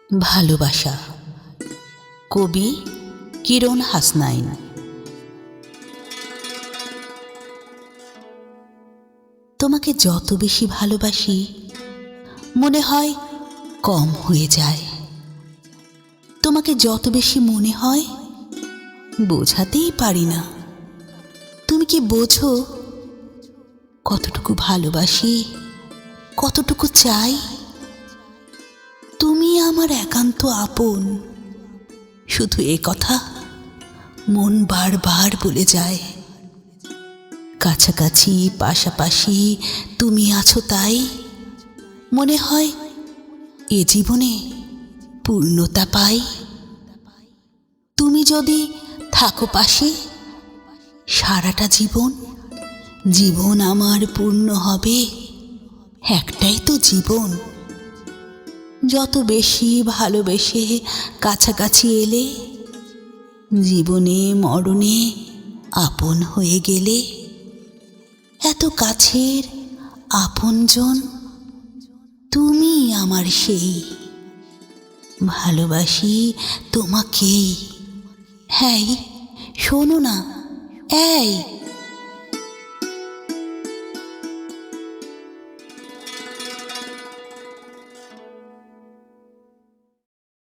ভালোবাসা, কবি কিরণ হাসনাইন। তোমাকে যত বেশি ভালোবাসি মনে হয় কম হয়ে যায়। তোমাকে যত বেশি মনে হয় বোঝাতেই পারি না। তুমি কি বোঝো কতটুকু ভালোবাসি, কতটুকু চাই? তুমি আমার একান্ত আপন, শুধু এ কথা মন বারবার বলে যায়। কাছাকাছি পাশাপাশি তুমি আছো, তাই মনে হয় এ জীবনে পূর্ণতা পাই। তুমি যদি থাকো পাশে, সারাটা জীবন জীবন আমার পূর্ণ হবে। একটাই তো জীবন। যত বেশি ভালোবেসে কাছাকাছি এলে, জীবনে মরণে আপন হয়ে গেলে, এত কাছের আপনজন তুমি আমার সেই। ভালোবাসি তোমাকেই। হ্যাঁ, শোনো না, এই